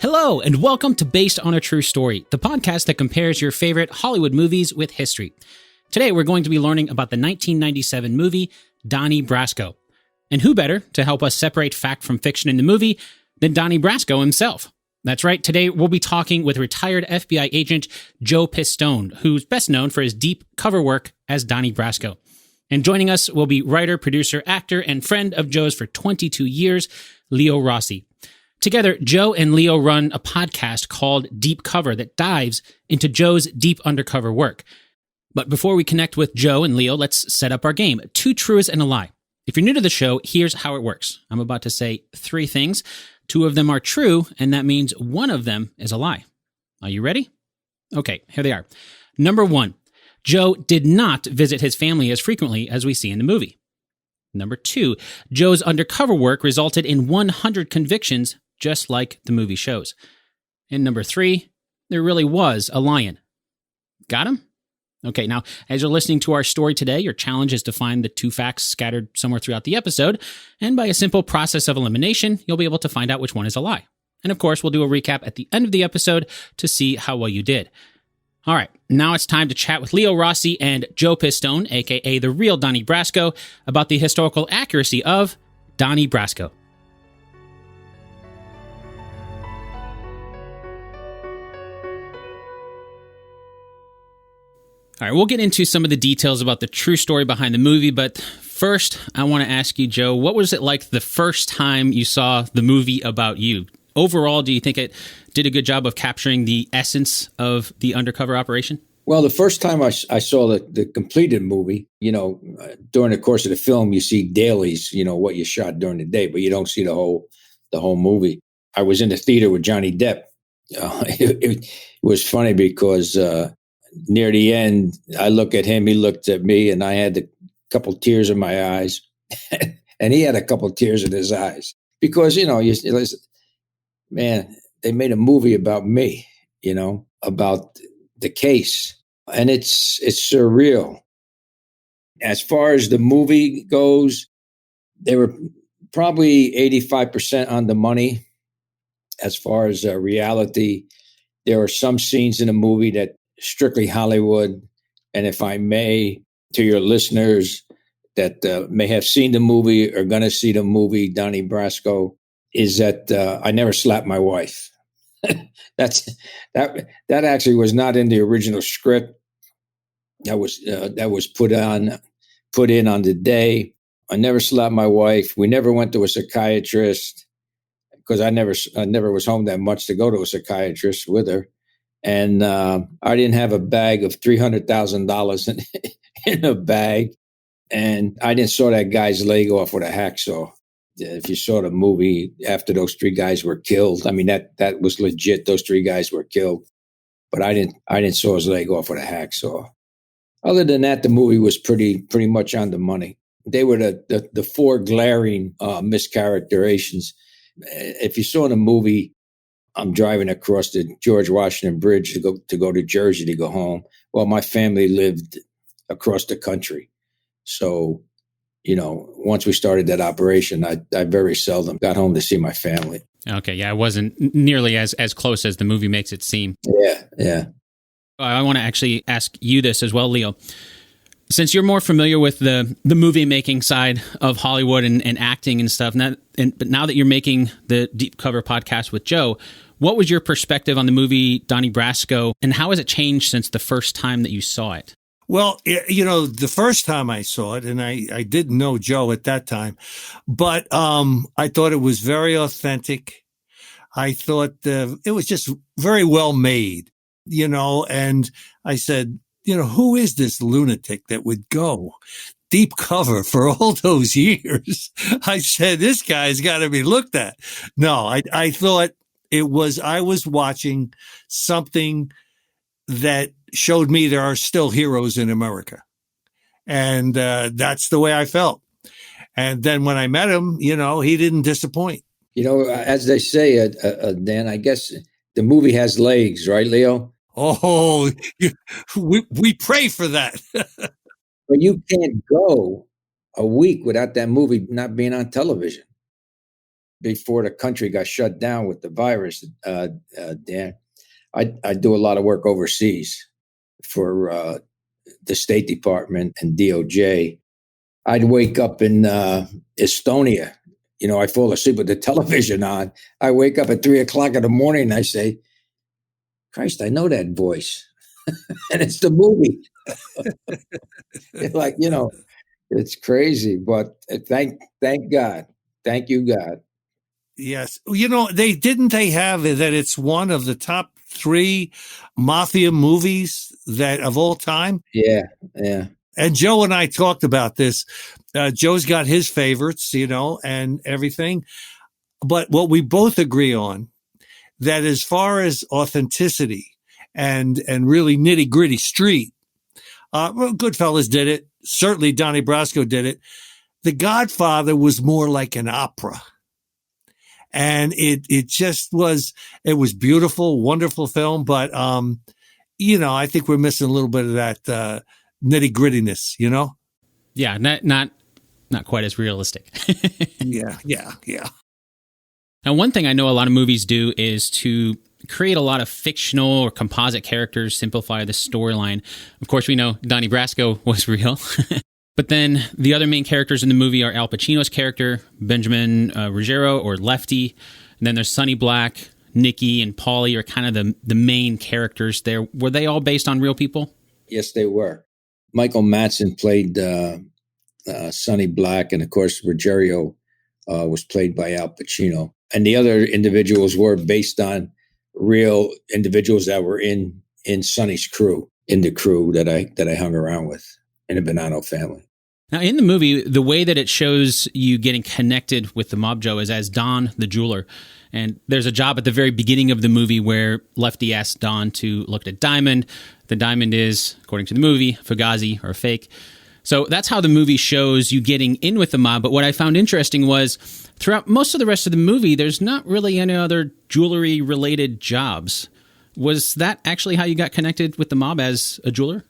Hello, and welcome to Based on a True Story, the podcast that compares your favorite Hollywood movies with history. Today, we're going to be learning about the 1997 movie, Donnie Brasco. And who better to help us separate fact from fiction in the movie than Donnie Brasco himself? That's right, today we'll be talking with retired FBI agent Joe Pistone, who's best known for his deep cover work as Donnie Brasco. And joining us will be writer, producer, actor, and friend of Joe's for 22 years, Leo Rossi. Together, Joe and Leo run a podcast called Deep Cover that dives into Joe's deep undercover work. But before we connect with Joe and Leo, let's set up our game. 2 truths and a lie. If you're new to the show, here's how it works. I'm about to say 3 things. 2 of them are true, and that means 1 of them is a lie. Are you ready? Okay, here they are. Number 1, Joe did not visit his family as frequently as we see in the movie. Number 2, Joe's undercover work resulted in 100 convictions, just like the movie shows. And number 3, there really was a lion. Got him? Okay, now, as you're listening to our story today, your challenge is to find the 2 facts scattered somewhere throughout the episode, and by a simple process of elimination, you'll be able to find out which one is a lie. And of course, we'll do a recap at the end of the episode to see how well you did. All right, now it's time to chat with Leo Rossi and Joe Pistone, aka the real Donnie Brasco, about the historical accuracy of Donnie Brasco. All right, we'll get into some of the details about the true story behind the movie, but first, I want to ask you, Joe, what was it like the first time you saw the movie about you? Overall, do you think it did a good job of capturing the essence of the undercover operation? Well, the first time I saw the completed movie, during the course of the film, you see dailies, what you shot during the day, but you don't see the whole movie. I was in the theater with Johnny Depp. It was funny because near the end, I look at him, he looked at me, and I had a couple tears in my eyes, and he had a couple tears in his eyes because, man, they made a movie about me, about the case, and it's surreal. As far as the movie goes, they were probably 85% on the money. As far as reality, there are some scenes in the movie that strictly Hollywood. And if I may, to your listeners that may have seen the movie or going to see the movie, Donnie Brasco, is that I never slapped my wife. That actually was not in the original script. That was put in on the day. I never slapped my wife. We never went to a psychiatrist because I never was home that much to go to a psychiatrist with her. And I didn't have a bag of $300,000 in a bag. And I didn't saw that guy's leg off with a hacksaw. If you saw the movie after those 3 guys were killed, I mean, that was legit. Those 3 guys were killed. But I didn't saw his leg off with a hacksaw. Other than that, the movie was pretty much on the money. They were the 4 glaring mischaracterizations. If you saw the movie, I'm driving across the George Washington Bridge to go to Jersey to go home. Well, my family lived across the country. So, once we started that operation, I very seldom got home to see my family. Okay, yeah, it wasn't nearly as close as the movie makes it seem. Yeah. I want to actually ask you this as well, Leo. Since you're more familiar with the movie making side of Hollywood and acting and stuff, but now that you're making the Deep Cover podcast with Joe, what was your perspective on the movie Donnie Brasco, and how has it changed since the first time that you saw it? Well, the first time I saw it, and I didn't know Joe at that time, but I thought it was very authentic. I thought it was just very well made, and I said, who is this lunatic that would go deep cover for all those years? I said, this guy's got to be looked at. No, I thought I was watching something that showed me there are still heroes in America. And that's the way I felt. And then when I met him, he didn't disappoint. As they say, Dan, I guess the movie has legs, right, Leo? Oh, we pray for that. But you can't go a week without that movie not being on television. before the country got shut down with the virus, Dan, I do a lot of work overseas for the State Department and DOJ. I'd wake up in Estonia. I fall asleep with the television on. I wake up at 3:00 in the morning and I say, Christ, I know that voice. And it's the movie. It's like, it's crazy, but thank God. Thank you, God. Yes. They have that it's one of the top 3 mafia movies that of all time. Yeah. Yeah. And Joe and I talked about this. Joe's got his favorites, and everything. But what we both agree on, that as far as authenticity and really nitty gritty street, Goodfellas did it. Certainly Donnie Brasco did it. The Godfather was more like an opera. And it just was, it was beautiful, wonderful film. But, I think we're missing a little bit of that, nitty grittiness, Yeah. Not quite as realistic. Yeah. Now, one thing I know a lot of movies do is to create a lot of fictional or composite characters, simplify the storyline. Of course, we know Donnie Brasco was real. But then the other main characters in the movie are Al Pacino's character, Benjamin Ruggiero, or Lefty. And then there's Sonny Black, Nicky, and Paulie are kind of the main characters there. Were they all based on real people? Yes, they were. Michael Madsen played Sonny Black, and of course, Ruggiero was played by Al Pacino. And the other individuals were based on real individuals that were in Sonny's crew, in the crew that I hung around with in the Bonanno family. Now, in the movie, the way that it shows you getting connected with the mob, Joe, is as Don the jeweler. And there's a job at the very beginning of the movie where Lefty asks Don to look at a diamond. The diamond is, according to the movie, fugazi or fake. So that's how the movie shows you getting in with the mob. But what I found interesting was throughout most of the rest of the movie, there's not really any other jewelry-related jobs. Was that actually how you got connected with the mob as a jeweler?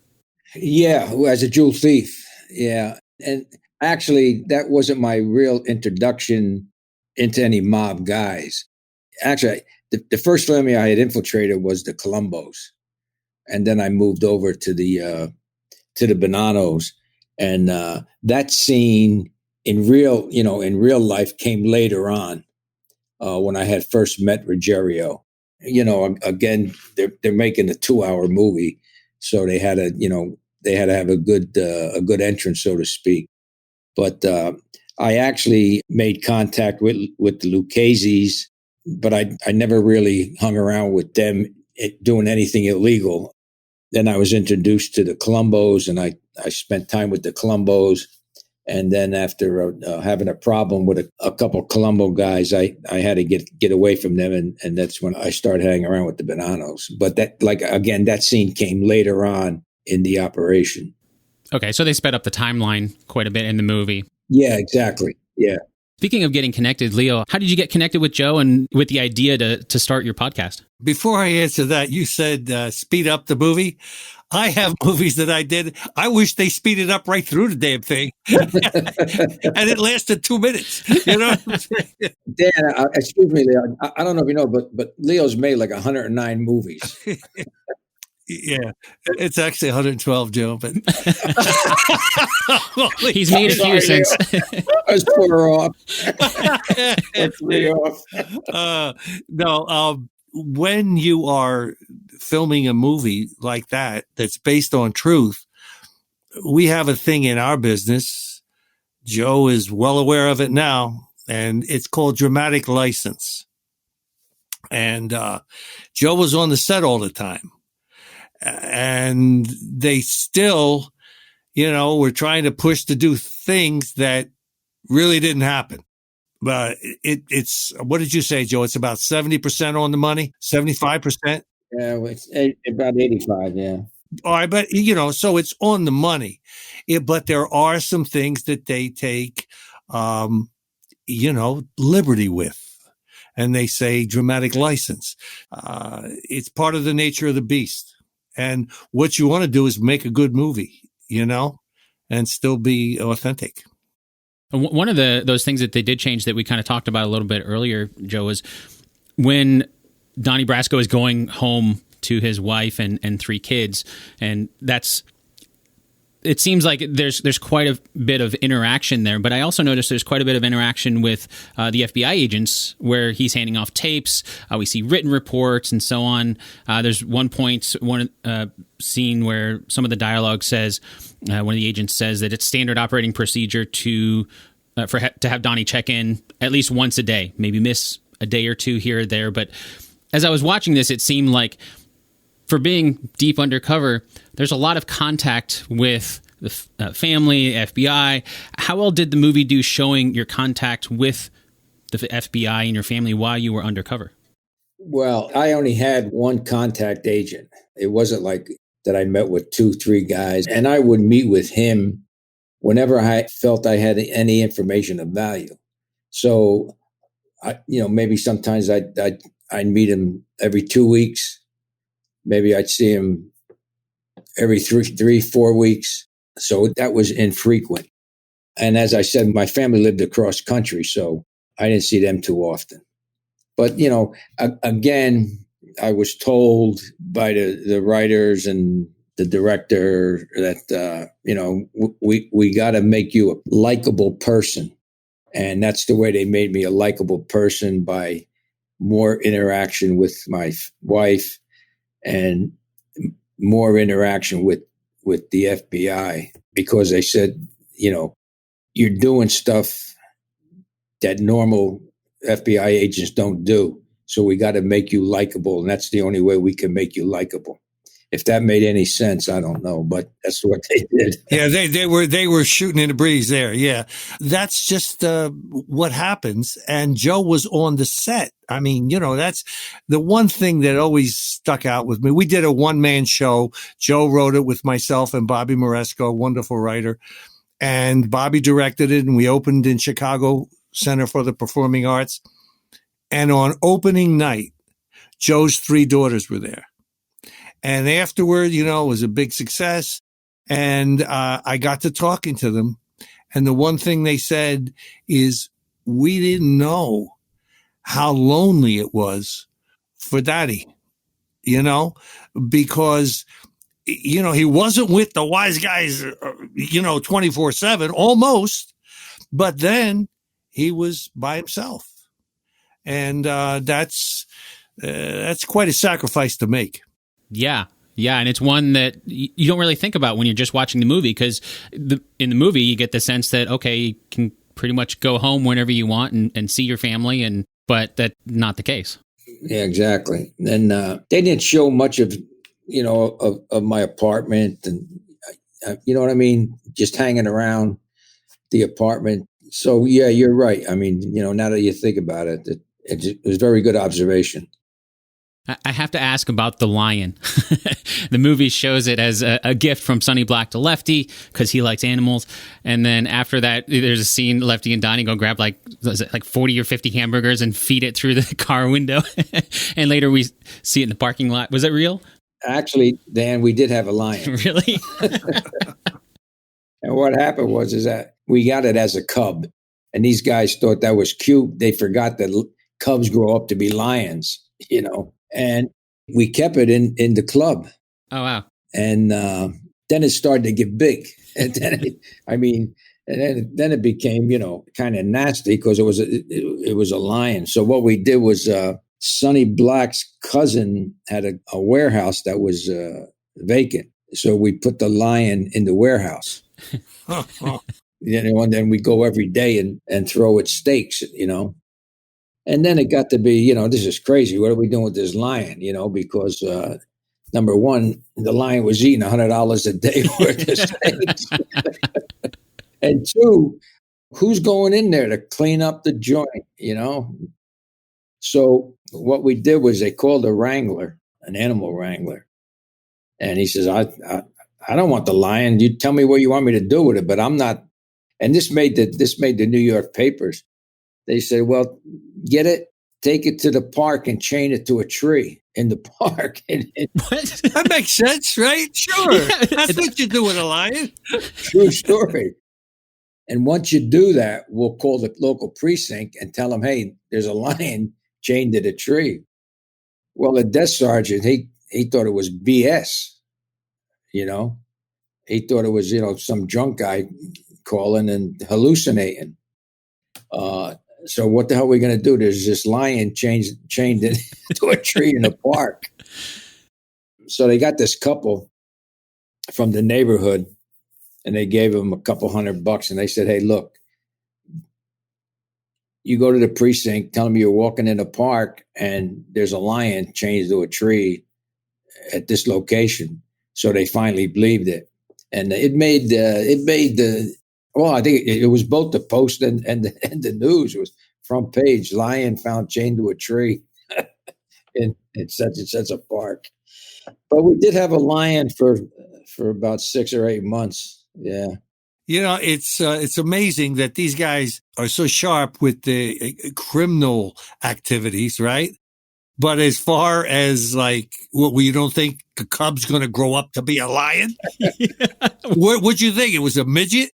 Yeah, as a jewel thief. Yeah. And actually, that wasn't my real introduction into any mob guys. Actually, the first family I had infiltrated was the Colombos. And then I moved over to the Bonannos. And that scene in real life came later on when I had first met Ruggiero. Again, they're making a 2-hour movie, so they had to have a good entrance, so to speak. But I actually made contact with the Lucchese's, but I never really hung around with them doing anything illegal. Then I was introduced to the Colombos, and I spent time with the Colombos. And then after having a problem with a couple Colombo guys, I had to get away from them, and that's when I started hanging around with the Bonannos. But that scene came later on in the operation. Okay, so they sped up the timeline quite a bit in the movie. Yeah, exactly. Yeah. Speaking of getting connected, Leo, how did you get connected with Joe and with the idea to start your podcast? Before I answer that, you said speed up the movie. I have movies that I did. I wish they speeded up right through the damn thing. And it lasted 2 minutes. Dan, excuse me, Leo. I don't know if you know, but Leo's made like 109 movies. Yeah, it's actually 112, Joe, but he's made a few since. That's 4 off. That's 3 off. No, when you are filming a movie like that's based on truth, we have a thing in our business. Joe is well aware of it now, and it's called dramatic license. And Joe was on the set all the time. And they still, were trying to push to do things that really didn't happen. But it's, what did you say, Joe? It's about 70% on the money, 75%? Yeah, it's about 85, yeah. All right, but, so it's on the money. But there are some things that they take, liberty with. And they say dramatic license. It's part of the nature of the beast. And what you want to do is make a good movie, and still be authentic. One of those things that they did change that we kind of talked about a little bit earlier, Joe, was when Donnie Brasco is going home to his wife and three kids, and it seems like there's quite a bit of interaction there, but I also noticed there's quite a bit of interaction with the FBI agents where he's handing off tapes. We see written reports and so on. There's one scene where some of the dialogue says, one of the agents says that it's standard operating procedure to have Donnie check in at least once a day, maybe miss a day or two here or there. But as I was watching this, it seemed like for being deep undercover, there's a lot of contact with the family, FBI. How well did the movie do showing your contact with the FBI and your family while you were undercover? Well, I only had one contact agent. It wasn't like that I met with 2-3 guys, and I would meet with him whenever I felt I had any information of value. So, maybe sometimes I'd meet him every 2 weeks. Maybe I'd see him every 3-4 weeks. So that was infrequent. And as I said, my family lived across country, so I didn't see them too often. But, again, I was told by the writers and the director that, we got to make you a likable person. And that's the way they made me a likable person, by more interaction with my wife and more interaction with the FBI, because they said, you're doing stuff that normal FBI agents don't do. So we got to make you likable. And that's the only way we can make you likable. If that made any sense, I don't know, but that's what they did. Yeah, they were shooting in the breeze there. Yeah, that's just what happens. And Joe was on the set. I mean, that's the one thing that always stuck out with me. We did a one-man show. Joe wrote it with myself and Bobby Moresco, a wonderful writer. And Bobby directed it, and we opened in Chicago Center for the Performing Arts. And on opening night, Joe's 3 daughters were there. And afterward, it was a big success. And I got to talking to them. And the one thing they said is, we didn't know how lonely it was for Daddy, because, he wasn't with the wise guys, 24/7, almost. But then he was by himself. And that's quite a sacrifice to make. Yeah. Yeah. And it's one that you don't really think about when you're just watching the movie, because in the movie, you get the sense that, okay, you can pretty much go home whenever you want and see your family, but that's not the case. Yeah, exactly. And they didn't show much of my apartment, and you know what I mean? Just hanging around the apartment. So, yeah, you're right. I mean, now that you think about it, it was a very good observation. I have to ask about the lion. The movie shows it as a gift from Sonny Black to Lefty because he likes animals. And then after that, there's a scene Lefty and Donnie go grab like 40 or 50 hamburgers and feed it through the car window. And later we see it in the parking lot. Was it real? Actually, Dan, we did have a lion. Really? And what happened is that we got it as a cub. And these guys thought that was cute. They forgot that cubs grow up to be lions, And we kept it in the club. Oh, wow. And then it started to get big. And then, then it became, kind of nasty because it was a lion. So what we did was Sonny Black's cousin had a warehouse that was vacant. So we put the lion in the warehouse. And then we go every day and throw it steaks, And then it got to be, this is crazy. What are we doing with this lion? Because number one, the lion was eating $100 a day worth of steaks. And two, who's going in there to clean up the joint, So what we did was they called a wrangler, an animal wrangler. And he says, I don't want the lion. You tell me what you want me to do with it, but I'm not. And this made the New York papers. They said, well, get it, take it to the park and chain it to a tree in the park. What? That makes sense, right? Sure. Yeah. That's what you do with a lion. True story. And once you do that, we'll call the local precinct and tell them, hey, there's a lion chained to the tree. Well, the desk sergeant, he thought it was BS, you know. He thought it was, some drunk guy calling and hallucinating. So what the hell are we going to do? There's this lion chained to a tree in the park. So they got this couple from the neighborhood, and they gave him a couple $100, and they said, hey, look, you go to the precinct, tell them you're walking in the park, and there's a lion chained to a tree at this location. So they finally believed it. And it made the well, I think it was both the Post and the news. It was front page, lion found chained to a tree in such and such a park. But we did have a lion for about 6 or 8 months. Yeah. It's amazing that these guys are so sharp with the criminal activities, right? But as far as like, what, you don't think the cub's going to grow up to be a lion? What'd you think? It was a midget?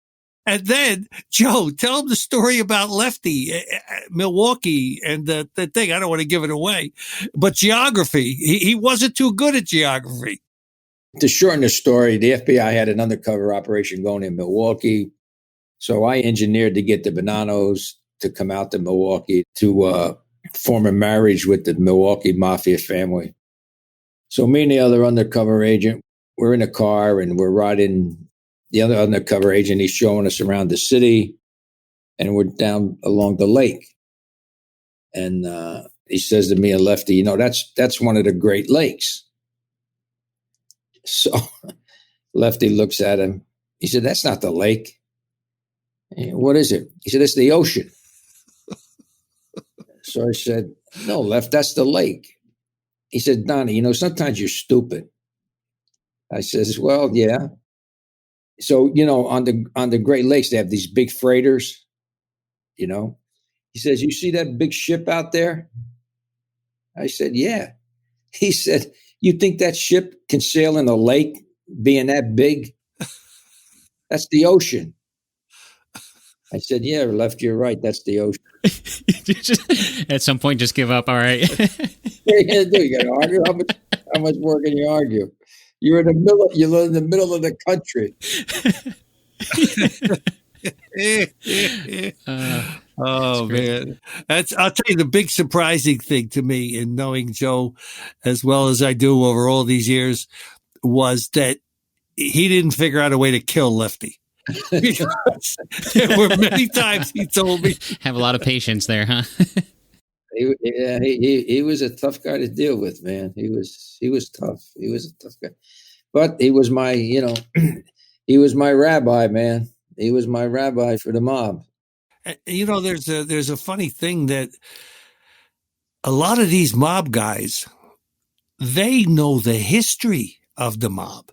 And then, Joe, tell them the story about Lefty, Milwaukee, and the thing. I don't want to give it away, but geography. He wasn't too good at geography. To shorten the story, the FBI had an undercover operation going in Milwaukee. So I engineered to get the Bonanos to come out to Milwaukee to form a marriage with the Milwaukee mafia family. So me and the other undercover agent, we're in a car and we're riding. The other undercover agent, he's showing us around the city, and we're down along the lake. And he says to me and Lefty, that's one of the Great Lakes. So Lefty looks at him. He said, that's not the lake. What is it? He said, it's the ocean. So I said, no, Left, that's the lake. He said, Donnie, sometimes you're stupid. I says, well, yeah. So, on the Great Lakes, they have these big freighters, He says, you see that big ship out there? I said, yeah. He said, you think that ship can sail in a lake being that big? That's the ocean. I said, yeah, Left, you're right. That's the ocean. At some point, just give up. All right. You got to argue. How much more can you argue? You're in the middle of the country. Oh man, I'll tell you the big surprising thing to me in knowing Joe as well as I do over all these years was that he didn't figure out a way to kill Lefty. Because there were many times he told me, have a lot of patience there, huh? He was a tough guy to deal with, man. He was tough. He was a tough guy, but he was my he was my rabbi, man. He was my rabbi for the mob. There's a funny thing that a lot of these mob guys, they know the history of the mob.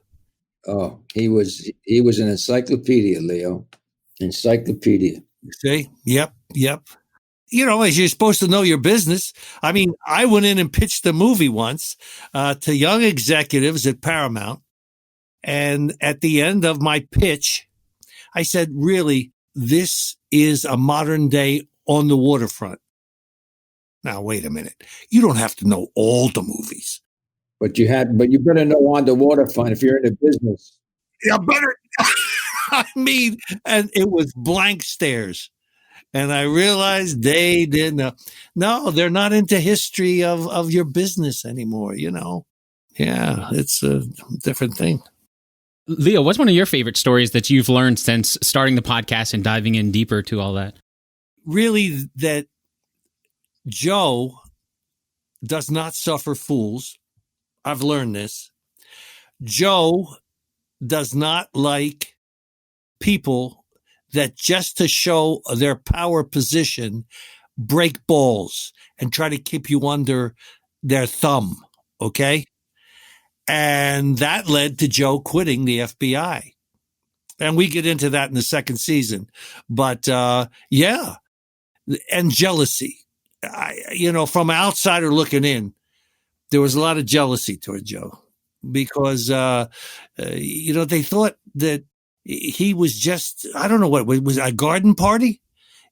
Oh, he was an encyclopedia, Leo. Encyclopedia. See? Yep. As you're supposed to know your business. I mean, I went in and pitched a movie once to young executives at Paramount. And at the end of my pitch, I said, really, this is a modern day On the Waterfront. Now, wait a minute. You don't have to know all the movies. But you better know On the Waterfront if you're in the business. Yeah, better. I mean, and it was blank stares. And I realized they didn't. No, they're not into history of your business anymore, Yeah, it's a different thing. Leo, what's one of your favorite stories that you've learned since starting the podcast and diving in deeper to all that? Really, that Joe does not suffer fools. I've learned this. Joe does not like people that just to show their power position, break balls and try to keep you under their thumb. Okay. And that led to Joe quitting the FBI. And we get into that in the second season. But, yeah. And jealousy. From an outsider looking in, there was a lot of jealousy toward Joe because, they thought that he was just, I don't know what, was it a garden party?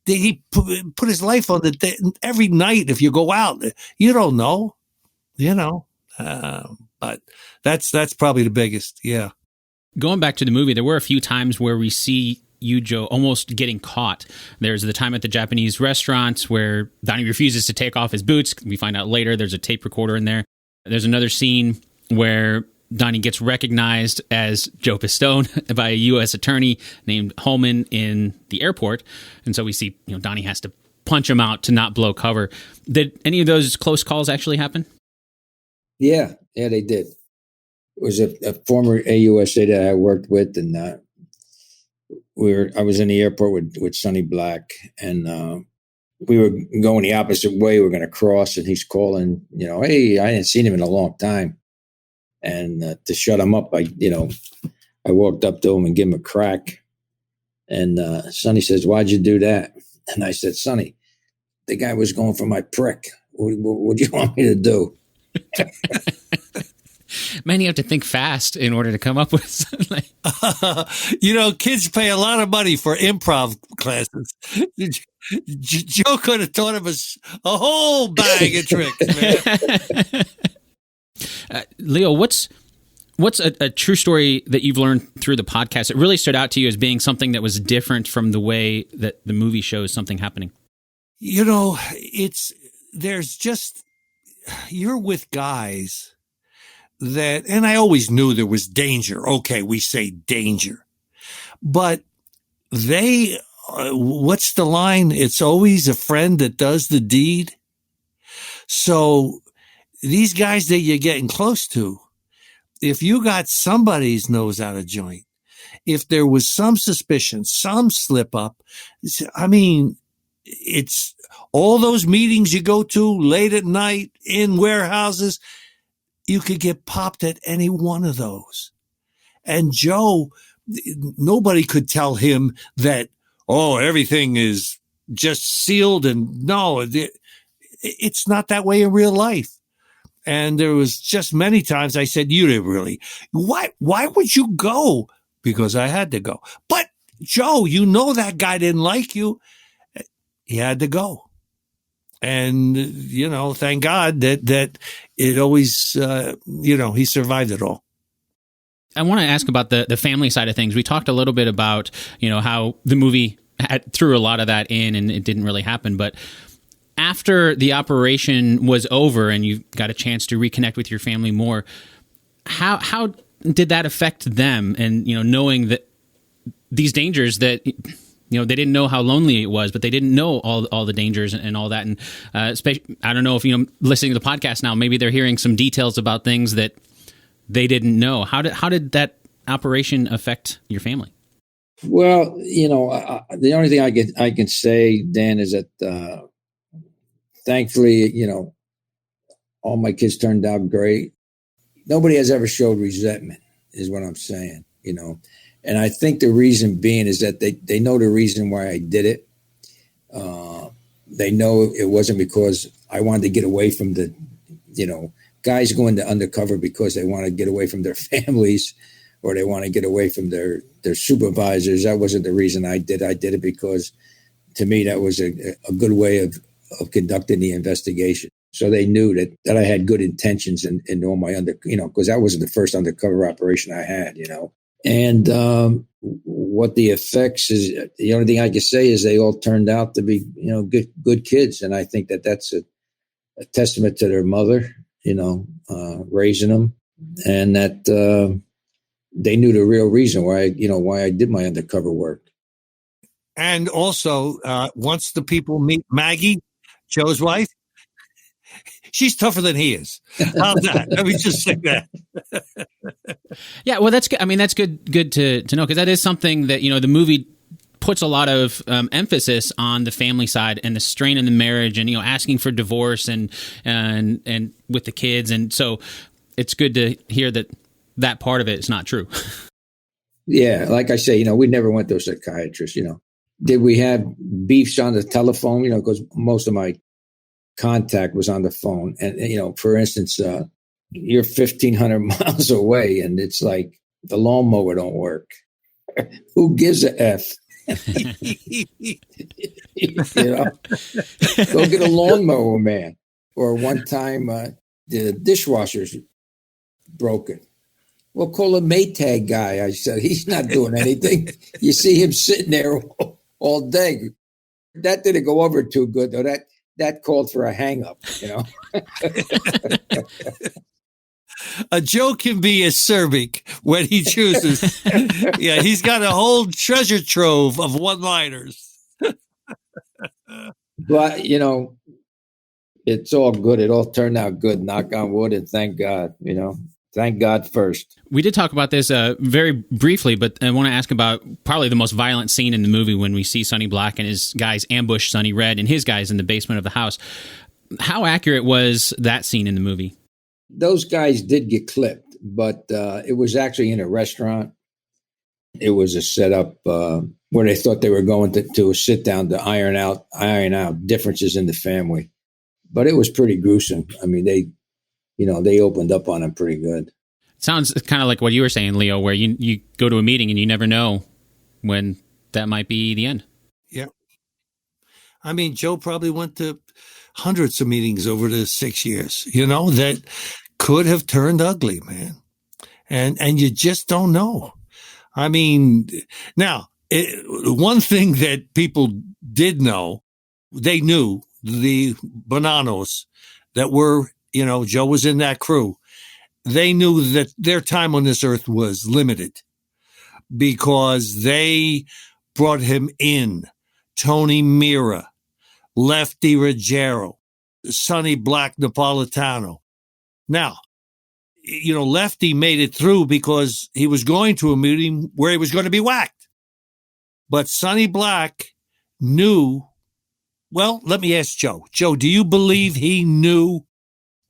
He put his life on every night. If you go out, you don't know, but that's probably the biggest. Yeah. Going back to the movie, there were a few times where we see you, Joe, almost getting caught. There's the time at the Japanese restaurant where Donnie refuses to take off his boots. We find out later there's a tape recorder in there. There's another scene where Donnie gets recognized as Joe Pistone by a U.S. attorney named Holman in the airport. And so we see, Donnie has to punch him out to not blow cover. Did any of those close calls actually happen? Yeah, they did. It was a former AUSA that I worked with, and I was in the airport with Sonny Black, and we were going the opposite way. We were going to cross, and he's calling, hey, I hadn't seen him in a long time. And to shut him up, I walked up to him and gave him a crack. And Sonny says, "Why'd you do that?" And I said, "Sonny, the guy was going for my prick. What do you want me to do?" Man, you have to think fast in order to come up with something. Kids pay a lot of money for improv classes. Joe could have taught him a whole bag of tricks, man. Leo, what's a true story that you've learned through the podcast that really stood out to you as being something that was different from the way that the movie shows something happening? You're with guys that, and I always knew there was danger. Okay, we say danger, but what's the line? It's always a friend that does the deed. So these guys that you're getting close to, if you got somebody's nose out of joint, if there was some suspicion, some slip up, I mean, it's all those meetings you go to late at night in warehouses, you could get popped at any one of those. And Joe, nobody could tell him that, everything is just sealed, and no, it's not that way in real life. And there was just many times I said, "You didn't really. Why would you go?" Because I had to go. But Joe, that guy didn't like you. He had to go. And, thank God that it always, he survived it all. I want to ask about the family side of things. We talked a little bit about, how the movie threw a lot of that in and it didn't really happen. But after the operation was over and you got a chance to reconnect with your family more, how did that affect them? And, knowing that these dangers that, they didn't know how lonely it was, but they didn't know all the dangers and all that. And I don't know if, listening to the podcast now, maybe they're hearing some details about things that they didn't know. How did that operation affect your family? Well, the only thing I can say, Dan, is that thankfully, all my kids turned out great. Nobody has ever showed resentment, is what I'm saying, And I think the reason being is that they know the reason why I did it. They know it wasn't because I wanted to get away from the, guys going to undercover because they want to get away from their families or they want to get away from their supervisors. That wasn't the reason I did. I did it because, to me, that was a good way of conducting the investigation. So they knew that I had good intentions in all my because that wasn't the first undercover operation I had, And what the effects is, the only thing I can say is they all turned out to be, good kids. And I think that's a testament to their mother, raising them, and that they knew the real reason why I did my undercover work. And also, once the people meet Maggie, Joe's wife, she's tougher than he is. How's that? Let me just say that. Yeah, well, that's good. I mean, that's good to know, because that is something that, the movie puts a lot of emphasis on the family side and the strain in the marriage and, asking for divorce and with the kids. And so it's good to hear that part of it is not true. Yeah. Like I say, we never went to a psychiatrist, Did we have beefs on the telephone? Because most of my contact was on the phone. And, for instance, you're 1,500 miles away and it's like the lawnmower don't work. Who gives a F? You know, go get a lawnmower man. Or one time the dishwasher's broken. Well, call a Maytag guy. I said, he's not doing anything. You see him sitting there all day. That didn't go over too good, though. That called for a hang-up, you know. A Joe can be acerbic when he chooses. Yeah, he's got a whole treasure trove of one-liners. But, you know, it's all good. It all turned out good, knock on wood, and thank God, you know. Thank God first. We did talk about this very briefly, but I want to ask about probably the most violent scene in the movie when we see Sonny Black and his guys ambush Sonny Red and his guys in the basement of the house. How accurate was that scene in the movie? Those guys did get clipped, but it was actually in a restaurant. It was a setup where they thought they were going to a sit down to iron out differences in the family. But it was pretty gruesome. I mean, they opened up on him pretty good. It sounds kind of like what you were saying, Leo, where you go to a meeting and you never know when that might be the end. Yeah. I mean, Joe probably went to hundreds of meetings over the 6 years, you know, that could have turned ugly, man. And you just don't know. I mean, now, one thing that people did know, they knew the Bonanos that were, you know, Joe was in that crew. They knew that their time on this earth was limited because they brought him in. Tony Mira, Lefty Ruggiero, Sonny Black Napolitano. Now, you know, Lefty made it through because he was going to a meeting where he was going to be whacked. But Sonny Black knew, well, let me ask Joe. Joe, do you believe he knew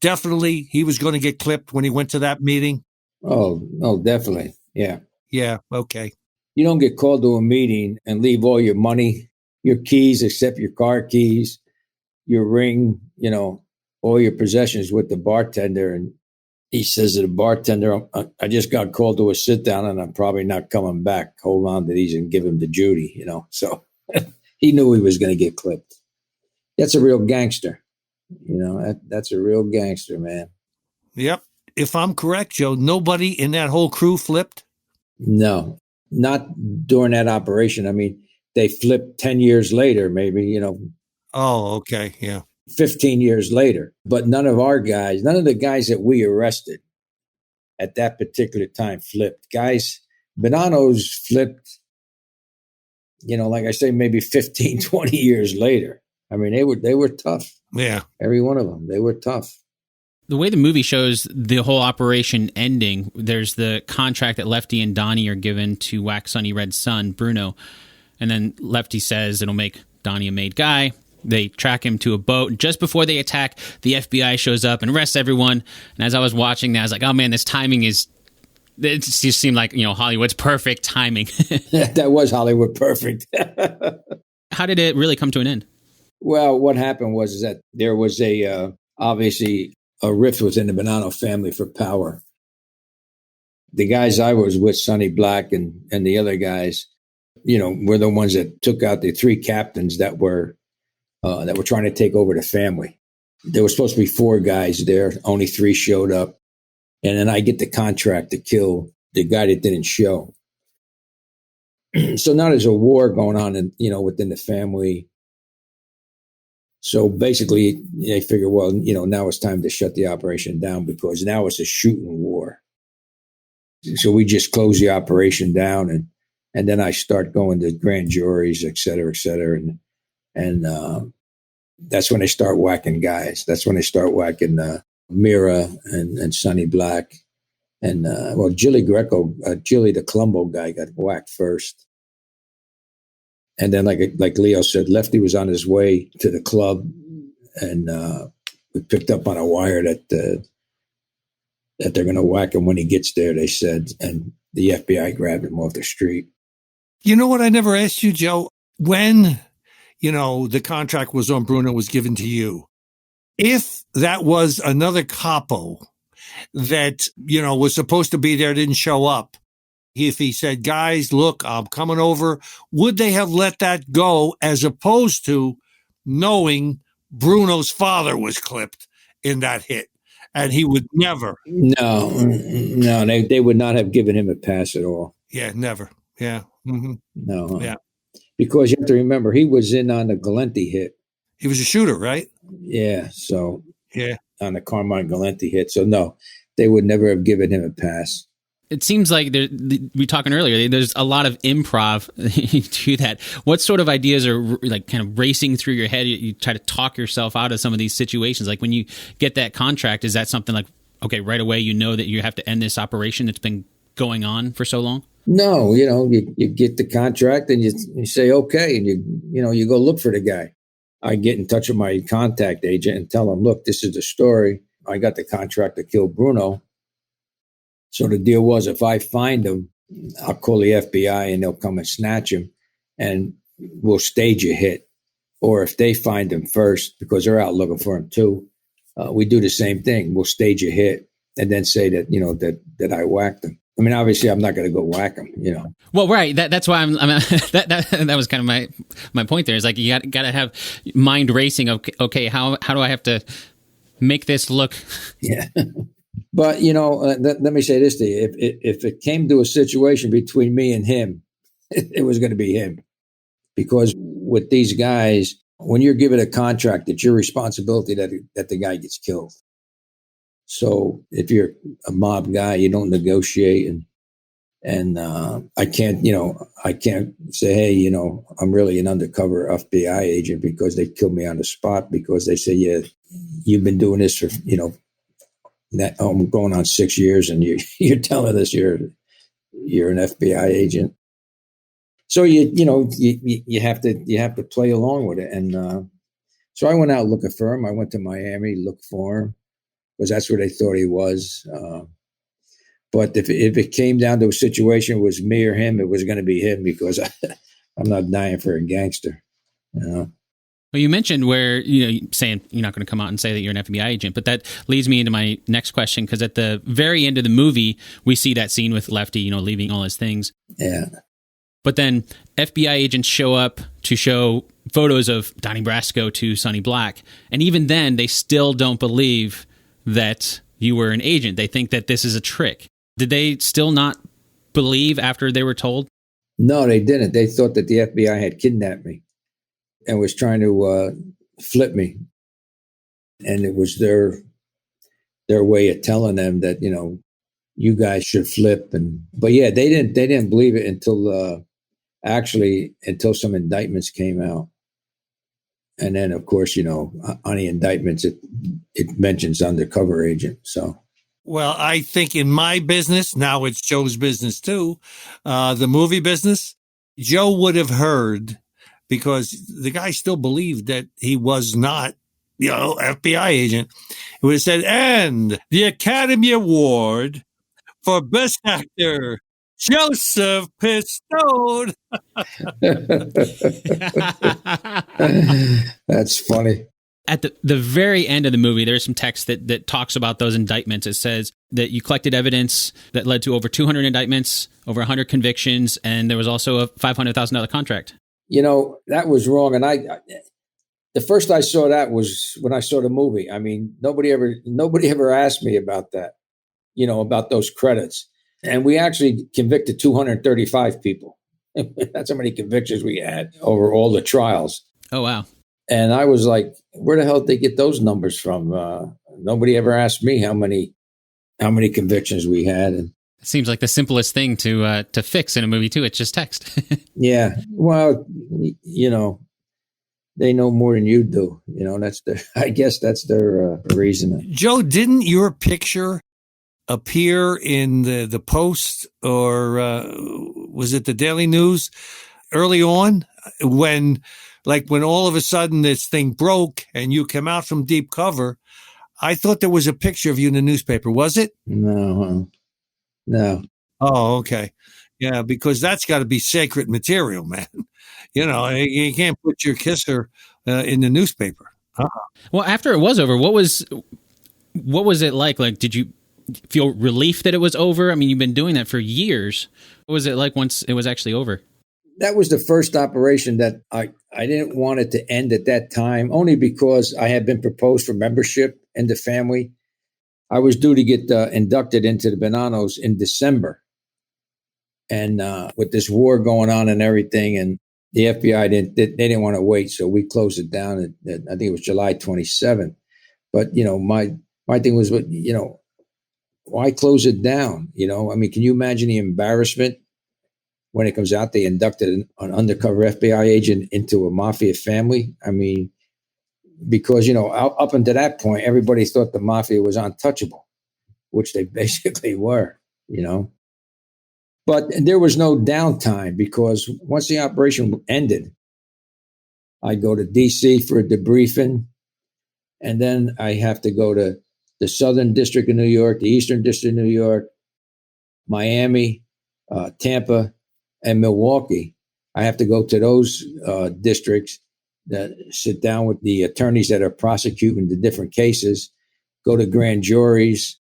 definitely he was going to get clipped when he went to that meeting? Oh, definitely. Yeah. Yeah, okay. You don't get called to a meeting and leave all your money, your keys, except your car keys, your ring, you know, all your possessions with the bartender. And he says to the bartender, I just got called to a sit down and I'm probably not coming back. Hold on to these and give him to Judy, you know. So he knew he was going to get clipped. That's a real gangster. You know, that's a real gangster, man. Yep. If I'm correct, Joe, nobody in that whole crew flipped? No, not during that operation. I mean, they flipped 10 years later, maybe, you know. Oh, okay. Yeah. 15 years later. But none of the guys that we arrested at that particular time flipped. Guys, Bonanos flipped, you know, like I say, maybe 15, 20 years later. I mean, they were tough. Yeah. Every one of them. They were tough. The way the movie shows the whole operation ending, there's the contract that Lefty and Donnie are given to whack Sonny Red's son, Bruno. And then Lefty says it'll make Donnie a made guy. They track him to a boat. Just before they attack, the FBI shows up and arrests everyone. And as I was watching that, I was like, oh man, this timing it just seemed like, you know, Hollywood's perfect timing. That was Hollywood perfect. How did it really come to an end? Well, what happened was that there was obviously a rift within the Bonanno family for power. The guys I was with, Sonny Black and the other guys, you know, were the ones that took out the three captains that were trying to take over the family. There were supposed to be 4 guys there. Only 3 showed up. And then I get the contract to kill the guy that didn't show. So now there's a war going on within the family. So basically they figure, well, you know, now it's time to shut the operation down because now it's a shooting war. So we just close the operation down and then I start going to grand juries, et cetera, et cetera. And that's when they start whacking guys. That's when they start whacking Mira and Sonny Black. And, Jilly Greco, Jilly the Colombo guy got whacked first. And then, like Leo said, Lefty was on his way to the club and we picked up on a wire that they're going to whack him when he gets there, they said. And the FBI grabbed him off the street. You know what I never asked you, Joe? When, you know, the contract was on Bruno was given to you, if that was another capo that, you know, was supposed to be there, didn't show up, if he said, guys, look, I'm coming over, would they have let that go as opposed to knowing Bruno's father was clipped in that hit? And he would never. No, they would not have given him a pass at all. Yeah, never. Yeah. Mm-hmm. No. Yeah. Because you have to remember, he was in on the Galenti hit. He was a shooter, right? Yeah, so Yeah. On the Carmine Galenti hit. So no, they would never have given him a pass. It seems like we were talking earlier, there's a lot of improv to that. What sort of ideas are like kind of racing through your head? You try to talk yourself out of some of these situations. Like when you get that contract, is that something like, okay, right away you know that you have to end this operation that's been going on for so long? No, you get the contract and you say, okay, and you go look for the guy. I get in touch with my contact agent and tell him, look, this is the story. I got the contract to kill Bruno. So the deal was, if I find him, I'll call the FBI and they'll come and snatch him and we'll stage a hit. Or if they find him first, because they're out looking for him too, we do the same thing. We'll stage a hit and then say that, that I whacked him. I mean, obviously, I'm not going to go whack him, Well, right. That's why I'm that was kind of my point there. Is like you got to have mind racing. Okay, how do I have to make this look? Yeah. But, let me say this to you. If it came to a situation between me and him, it was going to be him. Because with these guys, when you're given a contract, it's your responsibility that the guy gets killed. So if you're a mob guy, you don't negotiate. And I can't say, hey, I'm really an undercover FBI agent because they killed me on the spot because they say, yeah, you've been doing this for, I'm going on 6 years and you're telling us you're an FBI agent. So you have to play along with it. And so I went out looking for him. I went to Miami, looked for him because that's where they thought he was. But if it came down to a situation, it was me or him, it was going to be him because I'm not dying for a gangster. Well, you mentioned where, saying you're not going to come out and say that you're an FBI agent, but that leads me into my next question, because at the very end of the movie, we see that scene with Lefty, leaving all his things. Yeah. But then FBI agents show up to show photos of Donnie Brasco to Sonny Black. And even then, they still don't believe that you were an agent. They think that this is a trick. Did they still not believe after they were told? No, they didn't. They thought that the FBI had kidnapped me and was trying to flip me. And it was their way of telling them that, you guys should flip. But yeah, they didn't believe it until some indictments came out. And then, of course, on the indictments, it mentions undercover agent. So, well, I think in my business, now it's Joe's business too, the movie business, Joe would have heard, because the guy still believed that he was not, FBI agent. He would have said, and the Academy Award for Best Actor, Joseph Pistone. That's funny. At the very end of the movie, there's some text that talks about those indictments. It says that you collected evidence that led to over 200 indictments, over 100 convictions, and there was also a $500,000 contract. That was wrong. And the first I saw that was when I saw the movie. I mean, nobody ever asked me about that, about those credits. And we actually convicted 235 people. That's how many convictions we had over all the trials. Oh, wow. And I was like, where the hell did they get those numbers from? Nobody ever asked me how many convictions we had. And it seems like the simplest thing to fix in a movie too. It's just text. Yeah. Well, they know more than you do. I guess that's their reasoning. Joe, didn't your picture appear in the Post or was it the Daily News early on when all of a sudden this thing broke and you came out from deep cover? I thought there was a picture of you in the newspaper. Was it? No. Oh, okay. Yeah, because that's got to be sacred material, man. You can't put your kisser in the newspaper. Well, after it was over, what was it like? Like, did you feel relief that it was over? I mean, you've been doing that for years. What was it like once it was actually over? That was the first operation that I didn't want it to end at that time, only because I had been proposed for membership in the family. I was due to get inducted into the Bonanos in December. And with this war going on and everything, and the FBI they didn't want to wait, so we closed it down at I think it was July 27th. But my thing was, why close it down? I mean, can you imagine the embarrassment when it comes out they inducted an undercover FBI agent into a mafia family? I mean, because up until that point, everybody thought the mafia was untouchable, which they basically were. But there was no downtime, because once the operation ended, I go to D.C. for a debriefing, and then I have to go to the Southern District of New York, the Eastern District of New York, Miami, Tampa, and Milwaukee. I have to go to those districts, that sit down with the attorneys that are prosecuting the different cases, go to grand juries.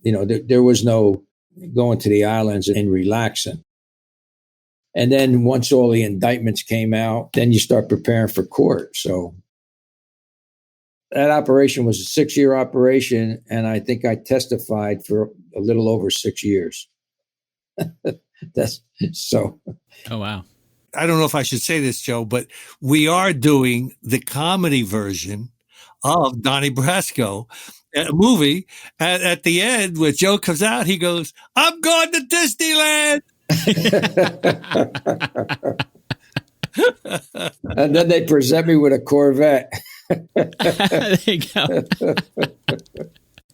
There was no going to the islands and relaxing. And then once all the indictments came out, then you start preparing for court. So that operation was a 6-year operation, and I think I testified for a little over 6 years. That's so. Oh, wow. I don't know if I should say this, Joe, but we are doing the comedy version of Donnie Brasco, a movie. At the end, when Joe comes out, he goes, "I'm going to Disneyland." And then they present me with a Corvette. There you go.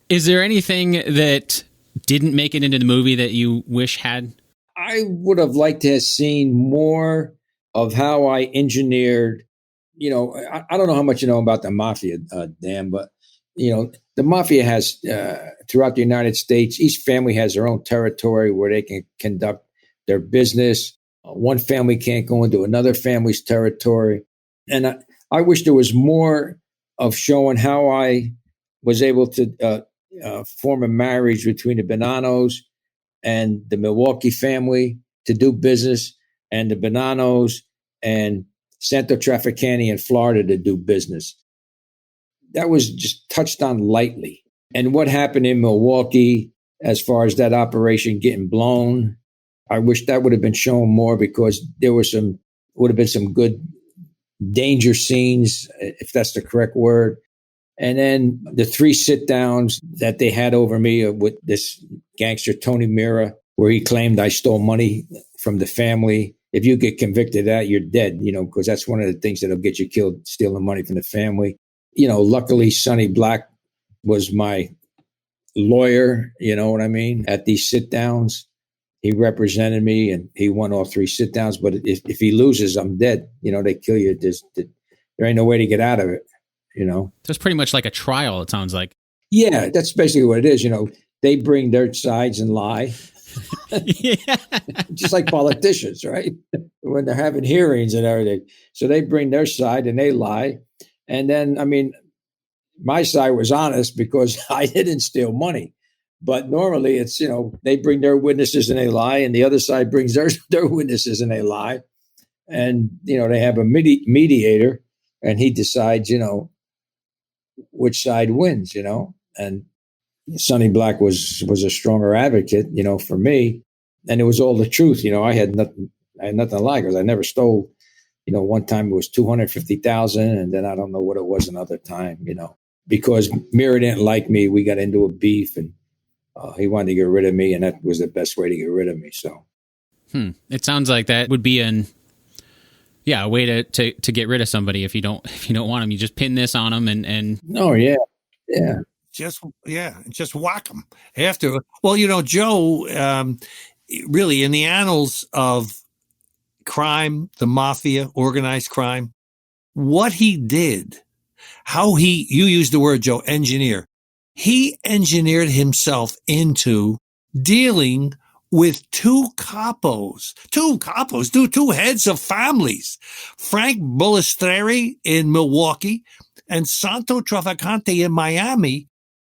Is there anything that didn't make it into the movie that you wish had? I would have liked to have seen more of how I engineered. I don't know how much you know about the mafia, Dan, but the mafia has throughout the United States, each family has their own territory where they can conduct their business. One family can't go into another family's territory. And I wish there was more of showing how I was able to form a marriage between the Bonanos and the Milwaukee family to do business, and the Bonanos and Santo Trafficani in Florida to do business. That was just touched on lightly. And what happened in Milwaukee as far as that operation getting blown, I wish that would have been shown more, because there would have been some good danger scenes, if that's the correct word. And then the 3 sit downs that they had over me with this gangster, Tony Mira, where he claimed I stole money from the family. If you get convicted of that, you're dead, because that's one of the things that'll get you killed, stealing money from the family. Luckily, Sonny Black was my lawyer, you know what I mean, at these sit downs. He represented me, and he won all 3 sit downs. But if he loses, I'm dead. They kill you. There ain't no way to get out of it. So it's pretty much like a trial, it sounds like. Yeah, that's basically what it is. They bring their sides and lie. Yeah. Just like politicians, right? When they're having hearings and everything. So they bring their side and they lie. And then, my side was honest because I didn't steal money. But normally it's, they bring their witnesses and they lie, and the other side brings their witnesses and they lie. And, they have a mediator, and he decides, which side wins, and Sonny Black was a stronger advocate, for me. And it was all the truth. I had nothing to lie, because I never stole. One time it was 250,000, and then I don't know what it was another time, because Mira didn't like me. We got into a beef, and he wanted to get rid of me, and that was the best way to get rid of me. So, it sounds like that would be a way to get rid of somebody. If you don't want them, you just pin this on them and. Oh yeah. Just whack them after. Well, Joe, really in the annals of crime, the mafia, organized crime, what he did, you used the word, Joe, engineer. He engineered himself into dealing with two heads of families, Frank Bullistreri in Milwaukee and Santo Trafficante in Miami,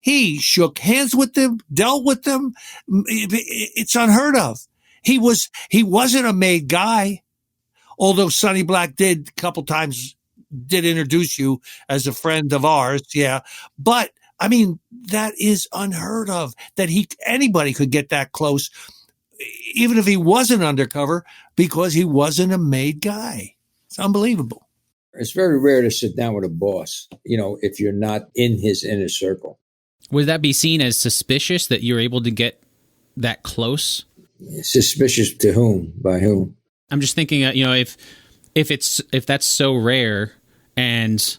He shook hands with them, dealt with them. It's unheard of. He wasn't a made guy, although Sonny Black did a couple times did introduce you as a friend of ours. Yeah. But I mean, that is unheard of that anybody could get that close, even if he wasn't undercover, because he wasn't a made guy. It's unbelievable. It's very rare to sit down with a boss, if you're not in his inner circle. Would that be seen as suspicious that you're able to get that close? Suspicious to whom? By whom? I'm just thinking, if that's so rare and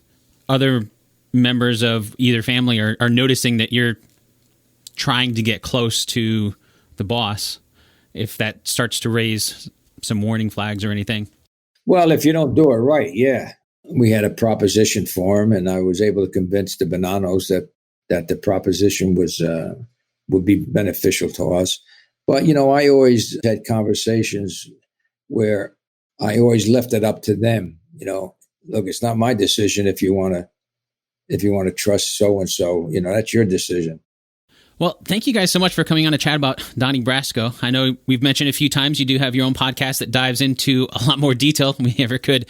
other members of either family are noticing that you're trying to get close to the boss, if that starts to raise some warning flags or anything. Well, if you don't do it right, yeah. We had a proposition for him, and I was able to convince the Bonanos that the proposition would be beneficial to us. But, I always had conversations where I always left it up to them. Look, it's not my decision if you want to trust so-and-so, that's your decision. Well, thank you guys so much for coming on to chat about Donnie Brasco. I know we've mentioned a few times you do have your own podcast that dives into a lot more detail than we ever could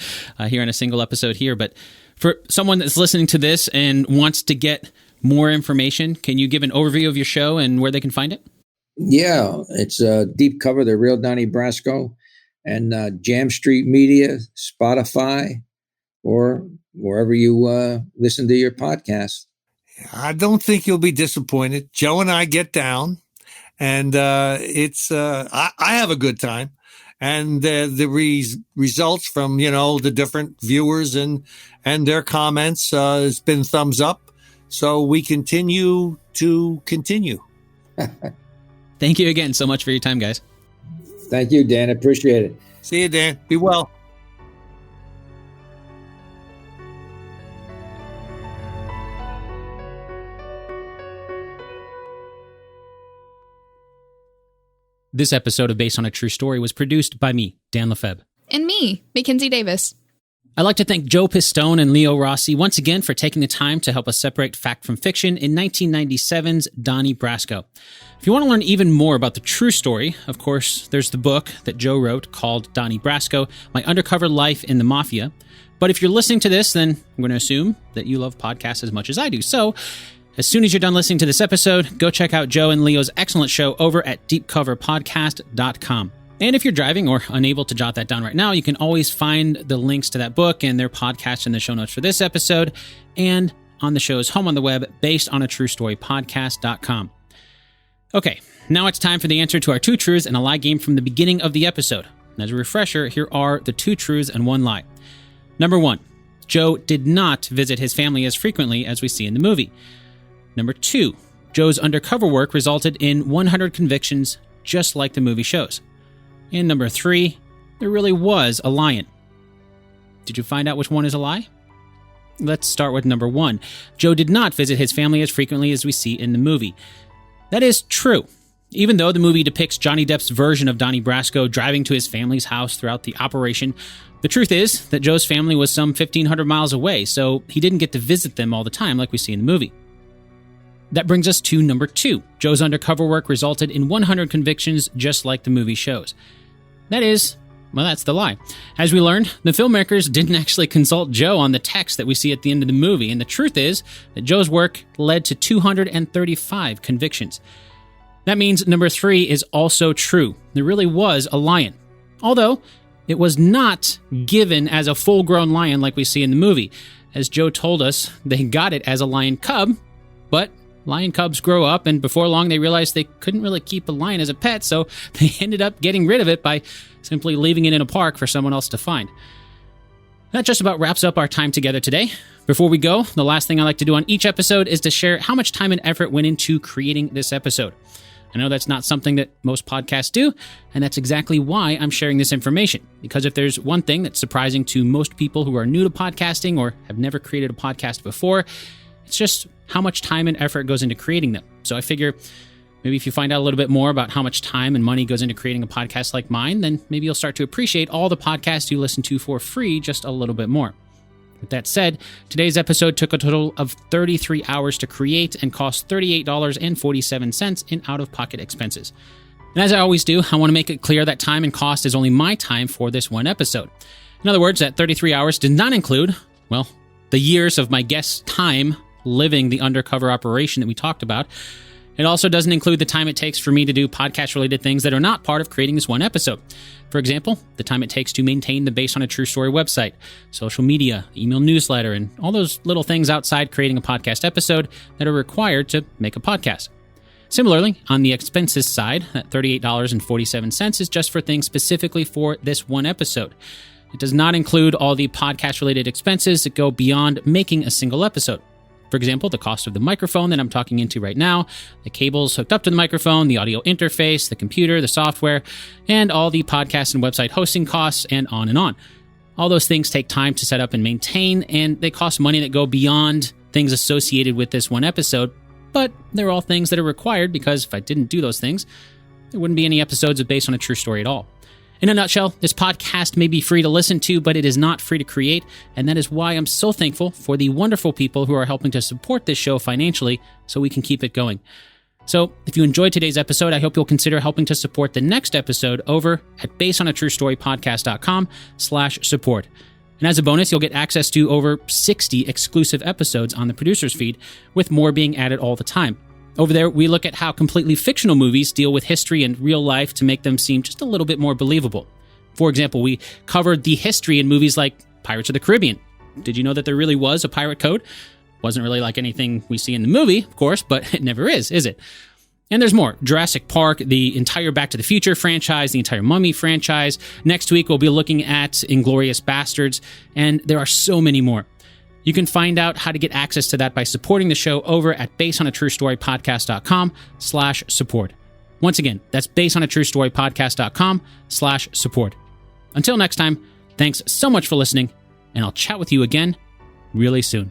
here in a single episode here. But for someone that's listening to this and wants to get more information, can you give an overview of your show and where they can find it? Yeah, it's Deep Cover, The Real Donnie Brasco, and Jam Street Media, Spotify, or wherever you listen to your podcast. I don't think you'll be disappointed. Joe and I get down, and I have a good time. And the results from, the different viewers and their comments has been thumbs up. So we continue to continue. Thank you again so much for your time, guys. Thank you, Dan. Appreciate it. See you, Dan. Be well. This episode of Based on a True Story was produced by me, Dan Lefebvre. And me, Mackenzie Davis. I'd like to thank Joe Pistone and Leo Rossi once again for taking the time to help us separate fact from fiction in 1997's Donnie Brasco. If you want to learn even more about the true story, of course, there's the book that Joe wrote called Donnie Brasco, My Undercover Life in the Mafia. But if you're listening to this, then I'm going to assume that you love podcasts as much as I do. So as soon as you're done listening to this episode, go check out Joe and Leo's excellent show over at deepcoverpodcast.com. And if you're driving or unable to jot that down right now, you can always find the links to that book and their podcast in the show notes for this episode and on the show's home on the web, basedonatruestorypodcast.com. Okay, now it's time for the answer to our 2 truths and a lie game from the beginning of the episode. And as a refresher, here are the 2 truths and 1 lie. Number 1, Joe did not visit his family as frequently as we see in the movie. Number 2, Joe's undercover work resulted in 100 convictions, just like the movie shows. And number 3, there really was a lion. Did you find out which one is a lie? Let's start with number 1. Joe did not visit his family as frequently as we see in the movie. That is true. Even though the movie depicts Johnny Depp's version of Donnie Brasco driving to his family's house throughout the operation, the truth is that Joe's family was some 1,500 miles away, so he didn't get to visit them all the time like we see in the movie. That brings us to number 2. Joe's undercover work resulted in 100 convictions, just like the movie shows. That's the lie. As we learned, the filmmakers didn't actually consult Joe on the text that we see at the end of the movie, and the truth is that Joe's work led to 235 convictions. That means number 3 is also true. There really was a lion. Although, it was not given as a full-grown lion like we see in the movie. As Joe told us, they got it as a lion cub, but lion cubs grow up, and before long they realized they couldn't really keep a lion as a pet, so they ended up getting rid of it by simply leaving it in a park for someone else to find. That just about wraps up our time together today. Before we go, the last thing I like to do on each episode is to share how much time and effort went into creating this episode. I know that's not something that most podcasts do, and that's exactly why I'm sharing this information. Because if there's one thing that's surprising to most people who are new to podcasting or have never created a podcast before, it's just how much time and effort goes into creating them. So I figure maybe if you find out a little bit more about how much time and money goes into creating a podcast like mine, then maybe you'll start to appreciate all the podcasts you listen to for free just a little bit more. With that said, today's episode took a total of 33 hours to create and cost $38.47 in out-of-pocket expenses. And as I always do, I want to make it clear that time and cost is only my time for this one episode. In other words, that 33 hours did not include, well, the years of my guest's time living the undercover operation that we talked about. It also doesn't include the time it takes for me to do podcast-related things that are not part of creating this one episode. For example, the time it takes to maintain the Based on a True Story website, social media, email newsletter, and all those little things outside creating a podcast episode that are required to make a podcast. Similarly, on the expenses side, that $38.47 is just for things specifically for this one episode. It does not include all the podcast-related expenses that go beyond making a single episode. For example, the cost of the microphone that I'm talking into right now, the cables hooked up to the microphone, the audio interface, the computer, the software, and all the podcast and website hosting costs, and on and on. All those things take time to set up and maintain, and they cost money that go beyond things associated with this one episode, but they're all things that are required because if I didn't do those things, there wouldn't be any episodes of Based on a True Story at all. In a nutshell, this podcast may be free to listen to, but it is not free to create, and that is why I'm so thankful for the wonderful people who are helping to support this show financially so we can keep it going. So, if you enjoyed today's episode, I hope you'll consider helping to support the next episode over at basedonatruestorypodcast.com/support. And as a bonus, you'll get access to over 60 exclusive episodes on the producer's feed, with more being added all the time. Over there, we look at how completely fictional movies deal with history and real life to make them seem just a little bit more believable. For example, we covered the history in movies like Pirates of the Caribbean. Did you know that there really was a pirate code? Wasn't really like anything we see in the movie, of course, but it never is it? And there's more. Jurassic Park, the entire Back to the Future franchise, the entire Mummy franchise. Next week, we'll be looking at Inglourious Bastards, and there are so many more. You can find out how to get access to that by supporting the show over at basedonatruestorypodcast.com/support. Once again, that's basedonatruestorypodcast.com/support. Until next time, thanks so much for listening, and I'll chat with you again really soon.